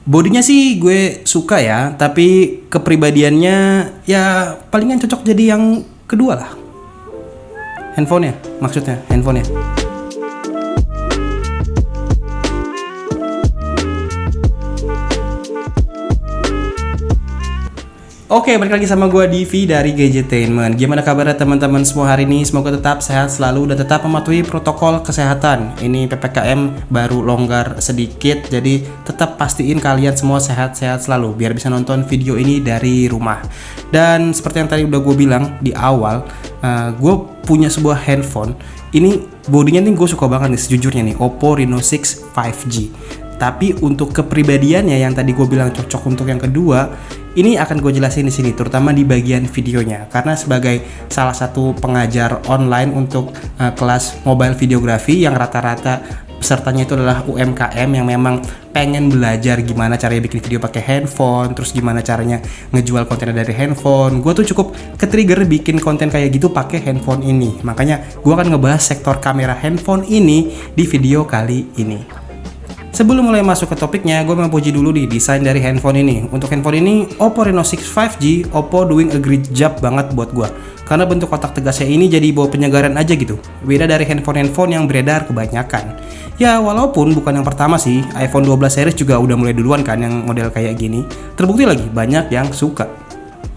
Bodinya sih gue suka ya, tapi kepribadiannya ya palingan cocok jadi yang kedua lah. Handphonenya, maksudnya handphonenya. Oke, balik lagi sama gue Divi dari Gadgetainment. Gimana kabarnya teman-teman semua hari ini? Semoga tetap sehat selalu dan tetap mematuhi protokol kesehatan. Ini PPKM baru longgar sedikit, jadi tetap pastiin kalian semua sehat-sehat selalu biar bisa nonton video ini dari rumah. Dan seperti yang tadi udah gue bilang di awal, gue punya sebuah handphone. Ini bodinya nih gue suka banget nih sejujurnya nih, Oppo Reno 6 5G. Tapi untuk kepribadiannya yang tadi gue bilang cocok untuk yang kedua, ini akan gue jelasin di sini, terutama di bagian videonya. Karena sebagai salah satu pengajar online untuk kelas mobile videografi yang rata-rata pesertanya itu adalah UMKM yang memang pengen belajar gimana caranya bikin video pakai handphone, terus gimana caranya ngejual konten dari handphone. Gue tuh cukup ke-trigger bikin konten kayak gitu pakai handphone ini. Makanya gue akan ngebahas sektor kamera handphone ini di video kali ini. Sebelum mulai masuk ke topiknya, gue mau puji dulu di desain dari handphone ini. Untuk handphone ini, Oppo Reno 6 5G, Oppo doing a great job banget buat gue. Karena bentuk kotak tegasnya ini jadi bawa penyegaran aja gitu. Beda dari handphone-handphone yang beredar kebanyakan. Ya walaupun bukan yang pertama sih, iPhone 12 series juga udah mulai duluan kan yang model kayak gini. Terbukti lagi, banyak yang suka.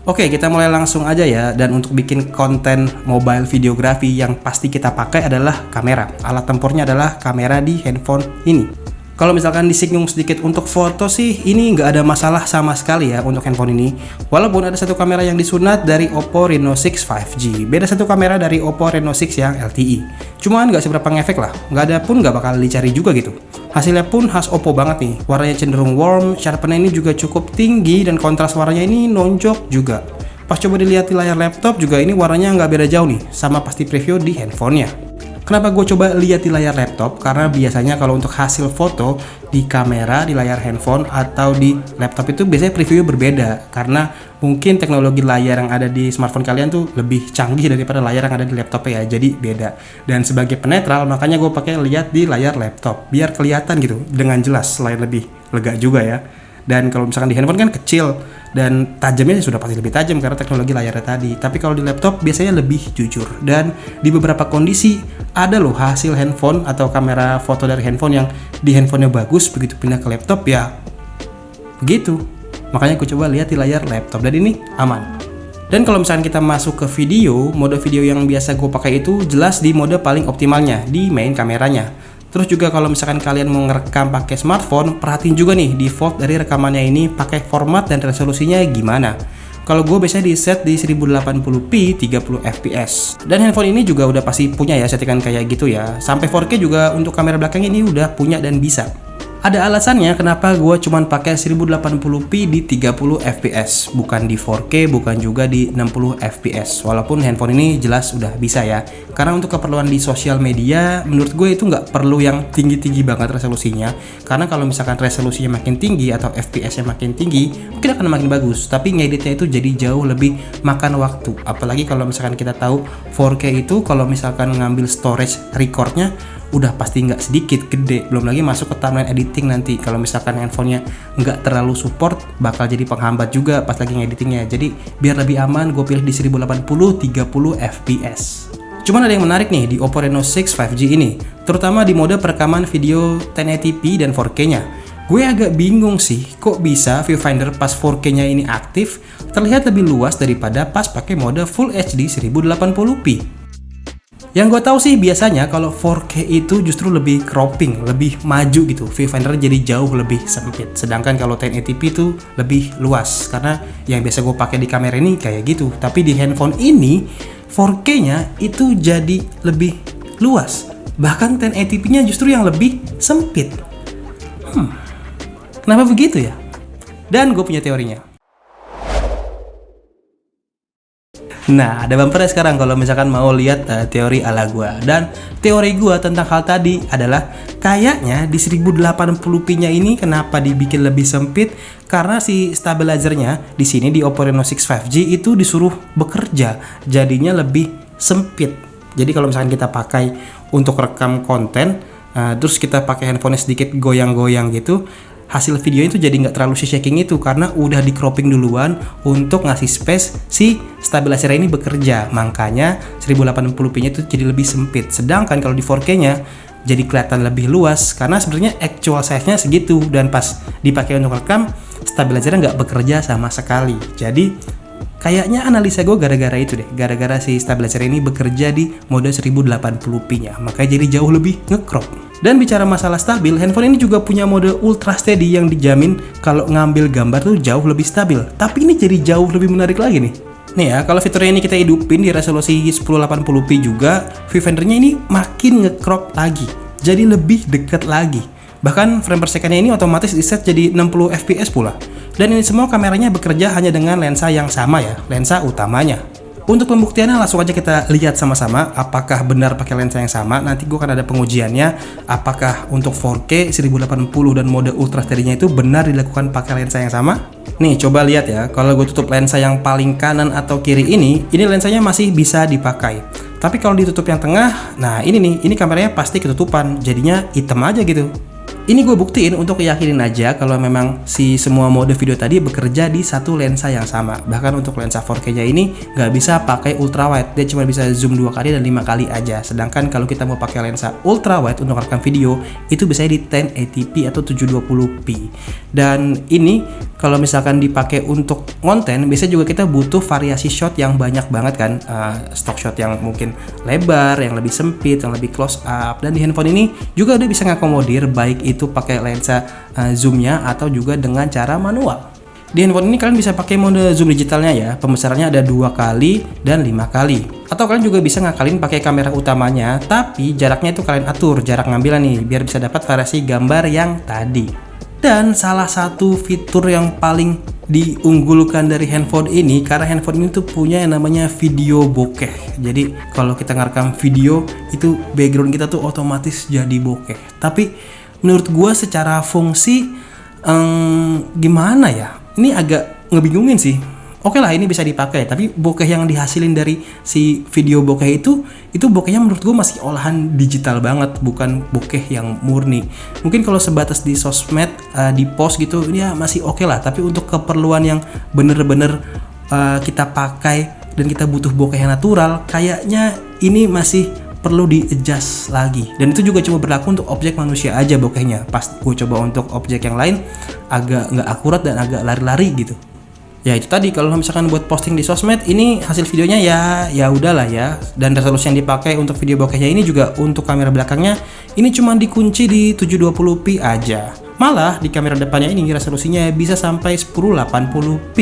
Oke, kita mulai langsung aja ya. Dan untuk bikin konten mobile videografi yang pasti kita pakai adalah kamera. Alat tempurnya adalah kamera di handphone ini. Kalau misalkan disinggung sedikit untuk foto sih, ini nggak ada masalah sama sekali ya untuk handphone ini. Walaupun ada satu kamera yang disunat dari Oppo Reno 6 5G, beda satu kamera dari Oppo Reno 6 yang LTE. Cuman nggak seberapa ngefek lah, nggak ada pun nggak bakal dicari juga gitu. Hasilnya pun khas Oppo banget nih, warnanya cenderung warm, sharpness ini juga cukup tinggi dan kontras warnanya ini nonjok juga. Pas coba dilihat di layar laptop juga ini warnanya nggak beda jauh nih, sama pasti preview di handphonenya. Kenapa gue coba lihat di layar laptop? Karena biasanya kalau untuk hasil foto di kamera, di layar handphone atau di laptop itu biasanya previewnya berbeda. Karena mungkin teknologi layar yang ada di smartphone kalian tuh lebih canggih daripada layar yang ada di laptop ya. Jadi beda. Dan sebagai penetral makanya gue pakai lihat di layar laptop biar kelihatan gitu dengan jelas, selain lebih lega juga ya. Dan kalau misalkan di handphone kan kecil dan tajamnya sudah pasti lebih tajam karena teknologi layarnya tadi. Tapi kalau di laptop biasanya lebih jujur. Dan di beberapa kondisi ada loh hasil handphone atau kamera foto dari handphone yang di handphonenya bagus, begitu pindah ke laptop ya begitu. Makanya aku coba lihat di layar laptop dan ini aman. Dan kalau misalkan kita masuk ke video, mode video yang biasa gue pakai itu jelas di mode paling optimalnya, di main kameranya. Terus juga kalau misalkan kalian mau ngerekam pakai smartphone, perhatiin juga nih default dari rekamannya ini pakai format dan resolusinya gimana. Kalau gue biasanya di set di 1080p 30 fps. Dan handphone ini juga udah pasti punya ya settingan kayak gitu ya. Sampai 4K juga untuk kamera belakang ini udah punya dan bisa. Ada alasannya kenapa gue cuman pakai 1080p di 30 fps, bukan di 4K, bukan juga di 60 fps. Walaupun handphone ini jelas udah bisa ya. Karena untuk keperluan di sosial media, menurut gue itu nggak perlu yang tinggi-tinggi banget resolusinya. Karena kalau misalkan resolusinya makin tinggi atau fps-nya makin tinggi, mungkin akan makin bagus. Tapi ngeditnya itu jadi jauh lebih makan waktu. Apalagi kalau misalkan kita tahu 4K itu kalau misalkan ngambil storage recordnya udah pasti nggak sedikit, gede. Belum lagi masuk ke timeline editing nanti. Kalau misalkan handphonenya nggak terlalu support, bakal jadi penghambat juga pas lagi ngeditingnya. Jadi biar lebih aman, gue pilih di 1080 30 fps. Cuman ada yang menarik nih di Oppo Reno 6 5G ini, terutama di mode perekaman video 1080p dan 4K-nya. Gue agak bingung sih, kok bisa viewfinder pas 4K-nya ini aktif terlihat lebih luas daripada pas pakai mode Full HD 1080p. Yang gue tahu sih biasanya kalau 4K itu justru lebih cropping, lebih maju gitu. Viewfinder jadi jauh lebih sempit. Sedangkan kalau 1080p itu lebih luas. Karena yang biasa gue pakai di kamera ini kayak gitu. Tapi di handphone ini 4K-nya itu jadi lebih luas. Bahkan 1080p-nya justru yang lebih sempit. Kenapa begitu ya? Dan gue punya teorinya. Nah, ada bumpernya sekarang kalau misalkan mau lihat teori ala gua. Dan teori gua tentang hal tadi adalah kayaknya di 1080p-nya ini kenapa dibikin lebih sempit karena si stabilizernya di sini di Oppo Reno 6 5G itu disuruh bekerja, jadinya lebih sempit. Jadi kalau misalkan kita pakai untuk rekam konten, terus kita pakai handphone sedikit goyang-goyang gitu, hasil video itu jadi nggak terlalu shaking itu karena udah di cropping duluan untuk ngasih space si stabilizer ini bekerja. Makanya 1080p nya itu jadi lebih sempit. Sedangkan kalau di 4K nya jadi kelihatan lebih luas karena sebenarnya actual size nya segitu, dan pas dipakai untuk rekam stabilizernya nggak bekerja sama sekali. Jadi kayaknya analisa gue gara-gara itu deh, gara-gara si stabilizer ini bekerja di mode 1080p nya, makanya jadi jauh lebih ngecrop. Dan bicara masalah stabil, handphone ini juga punya mode ultra steady yang dijamin kalau ngambil gambar tuh jauh lebih stabil. Tapi ini jadi jauh lebih menarik lagi nih. Nih ya, kalau fiturnya ini kita hidupin di resolusi 1080p juga, viewfindernya ini makin ngecrop lagi, jadi lebih dekat lagi. Bahkan frame per second-nya ini otomatis di set jadi 60 fps pula. Dan ini semua kameranya bekerja hanya dengan lensa yang sama ya, lensa utamanya. Untuk pembuktiannya langsung aja kita lihat sama-sama apakah benar pakai lensa yang sama. Nanti gue akan ada pengujiannya apakah untuk 4K 1080 dan mode ultra steady-nya itu benar dilakukan pakai lensa yang sama. Nih coba lihat ya, kalau gue tutup lensa yang paling kanan atau kiri ini lensanya masih bisa dipakai. Tapi kalau ditutup yang tengah, nah ini nih, ini kameranya pasti ketutupan, jadinya hitam aja gitu. Ini gue buktiin untuk yakinin aja kalau memang si semua mode video tadi bekerja di satu lensa yang sama. Bahkan untuk lensa 4K nya ini nggak bisa pakai ultra wide, dia cuma bisa zoom 2 kali dan 5 kali aja. Sedangkan kalau kita mau pakai lensa ultra wide untuk rekam video, itu bisa di 1080p atau 720p. Dan ini kalau misalkan dipakai untuk konten, biasanya juga kita butuh variasi shot yang banyak banget kan, stock shot yang mungkin lebar, yang lebih sempit, yang lebih close up. Dan di handphone ini juga udah bisa ngakomodir baik itu pakai lensa zoomnya atau juga dengan cara manual. Di handphone ini kalian bisa pakai mode zoom digitalnya ya, pembesarannya ada 2 kali dan 5 kali. Atau kalian juga bisa ngakalin pakai kamera utamanya, tapi jaraknya itu kalian atur, jarak ngambilnya nih, biar bisa dapat variasi gambar yang tadi. Dan salah satu fitur yang paling diunggulkan dari handphone ini, karena handphone ini tuh punya yang namanya video bokeh. Jadi kalau kita ngerekam video, itu background kita tuh otomatis jadi bokeh. Tapi menurut gua secara fungsi gimana ya? Ini agak ngebingungin sih. Oke lah, ini bisa dipakai, tapi bokeh yang dihasilin dari si video bokeh itu bokehnya menurut gue masih olahan digital banget, bukan bokeh yang murni. Mungkin kalau sebatas di sosmed, di post gitu, ya masih oke lah. Tapi untuk keperluan yang bener-bener kita pakai dan kita butuh bokeh yang natural, kayaknya ini masih perlu di-adjust lagi. Dan itu juga cuma berlaku untuk objek manusia aja bokehnya. Pas gue coba untuk objek yang lain, agak nggak akurat dan agak lari-lari gitu. Ya itu tadi, kalau misalkan buat posting di sosmed, ini hasil videonya ya udahlah ya. Dan resolusi yang dipakai untuk video bokehnya ini juga untuk kamera belakangnya ini cuma dikunci di 720p aja. Malah di kamera depannya ini resolusinya bisa sampai 1080p.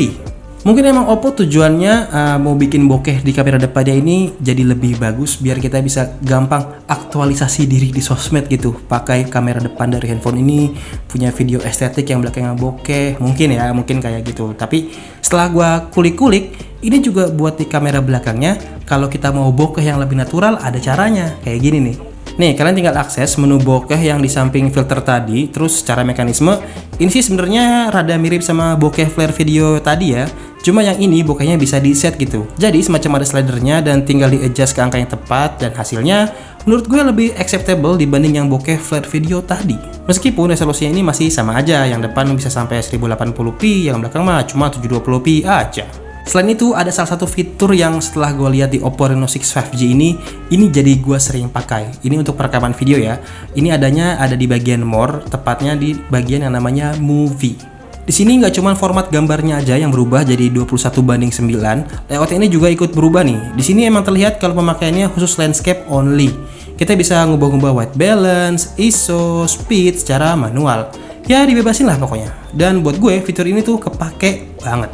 Mungkin emang Oppo tujuannya mau bikin bokeh di kamera depannya ini jadi lebih bagus biar kita bisa gampang aktualisasi diri di sosmed gitu. Pakai kamera depan dari handphone ini punya video estetik yang belakangnya bokeh, mungkin kayak gitu. Tapi setelah gua kulik-kulik, ini juga buat di kamera belakangnya kalau kita mau bokeh yang lebih natural ada caranya kayak gini nih. Nih, kalian tinggal akses menu bokeh yang di samping filter tadi. Terus secara mekanisme ini sih sebenarnya rada mirip sama bokeh flare video tadi ya. Cuma yang ini bokehnya bisa di set gitu. Jadi semacam ada slidernya dan tinggal di adjust ke angka yang tepat, dan hasilnya menurut gue lebih acceptable dibanding yang bokeh flare video tadi. Meskipun resolusinya ini masih sama aja, yang depan bisa sampai 1080p, yang belakang mah cuma 720p aja. Selain itu ada salah satu fitur yang setelah gue lihat di Oppo Reno 6 5G ini jadi gue sering pakai. Ini untuk perekaman video ya. Ini ada di bagian more, tepatnya di bagian yang namanya movie. Di sini nggak cuma format gambarnya aja yang berubah jadi 21:9, layoutnya ini juga ikut berubah nih. Di sini emang terlihat kalau pemakaiannya khusus landscape only. Kita bisa ngubah-ngubah white balance, ISO, speed secara manual. Ya dibebasin lah pokoknya. Dan buat gue fitur ini tuh kepake banget.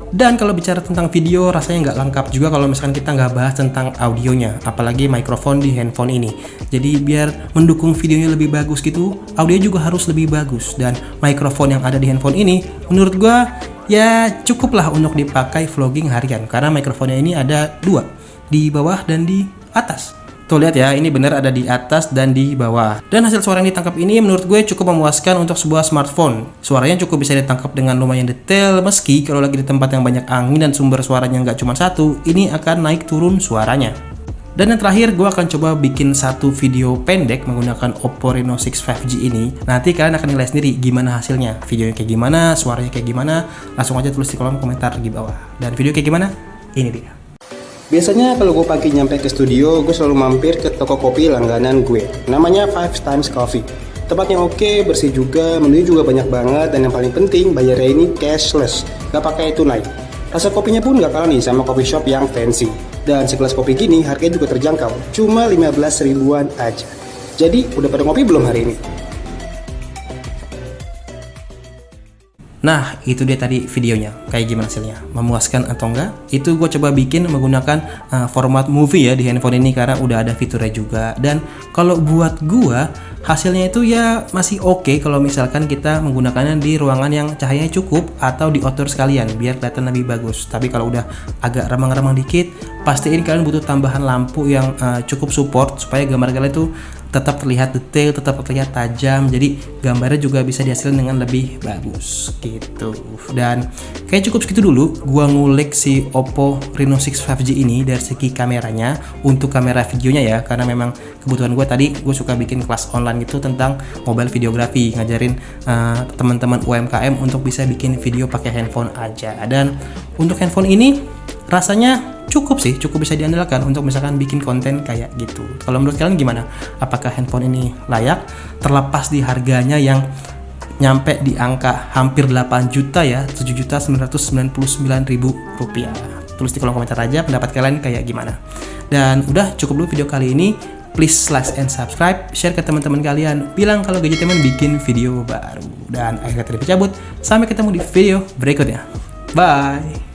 Dan kalau bicara tentang video, rasanya nggak lengkap juga kalau misalkan kita nggak bahas tentang audionya, apalagi mikrofon di handphone ini. Jadi biar mendukung videonya lebih bagus gitu, audio juga harus lebih bagus. Dan mikrofon yang ada di handphone ini, menurut gua ya cukup lah untuk dipakai vlogging harian, karena mikrofonnya ini ada 2, di bawah dan di atas. Tuh lihat ya, ini bener ada di atas dan di bawah. Dan hasil suara yang ditangkap ini menurut gue cukup memuaskan untuk sebuah smartphone. Suaranya cukup bisa ditangkap dengan lumayan detail, meski kalau lagi di tempat yang banyak angin dan sumber suaranya nggak cuma satu, ini akan naik turun suaranya. Dan yang terakhir, gue akan coba bikin satu video pendek menggunakan Oppo Reno 6 5G ini. Nanti kalian akan nilai sendiri gimana hasilnya, videonya kayak gimana, suaranya kayak gimana. Langsung aja tulis di kolom komentar di bawah. Dan video kayak gimana? Ini dia. Biasanya kalau gue pagi nyampe ke studio, gue selalu mampir ke toko kopi langganan gue. Namanya Five Times Coffee. Tempatnya oke, bersih juga, menunya juga banyak banget, dan yang paling penting bayarnya ini cashless, gak pakai tunai. Rasa kopinya pun gak kalah nih sama coffee shop yang fancy. Dan segelas kopi gini harganya juga terjangkau, cuma 15 ribuan aja. Jadi udah pada ngopi belum hari ini? Nah, itu dia tadi videonya. Kayak gimana hasilnya? Memuaskan atau enggak? Itu gue coba bikin menggunakan format movie ya di handphone ini karena udah ada fiturnya juga. Dan kalau buat gue, hasilnya itu ya masih oke kalau misalkan kita menggunakannya di ruangan yang cahayanya cukup atau di outdoor sekalian biar kelihatan lebih bagus. Tapi kalau udah agak remang-remang dikit, pastiin kalian butuh tambahan lampu yang cukup support supaya gambar kalian itu tetap terlihat detail, tetap terlihat tajam, jadi gambarnya juga bisa dihasilkan dengan lebih bagus gitu. Dan kayak cukup segitu dulu gua ngulik si Oppo Reno 6 5G ini dari segi kameranya. Untuk kamera videonya ya, karena memang kebutuhan gue tadi gue suka bikin kelas online gitu tentang mobile videografi, ngajarin teman-teman UMKM untuk bisa bikin video pakai handphone aja. Dan untuk handphone ini rasanya cukup sih, cukup bisa diandalkan untuk misalkan bikin konten kayak gitu. Kalau menurut kalian gimana? Apakah handphone ini layak? Terlepas di harganya yang nyampe di angka hampir 8 juta ya, 7.999.000 rupiah. Tulis di kolom komentar aja pendapat kalian kayak gimana. Dan udah cukup dulu video kali ini. Please like and subscribe, share ke teman-teman kalian, bilang kalau Gadgetemen bikin video baru. Dan akhir kata dicabut, sampai ketemu di video berikutnya. Bye!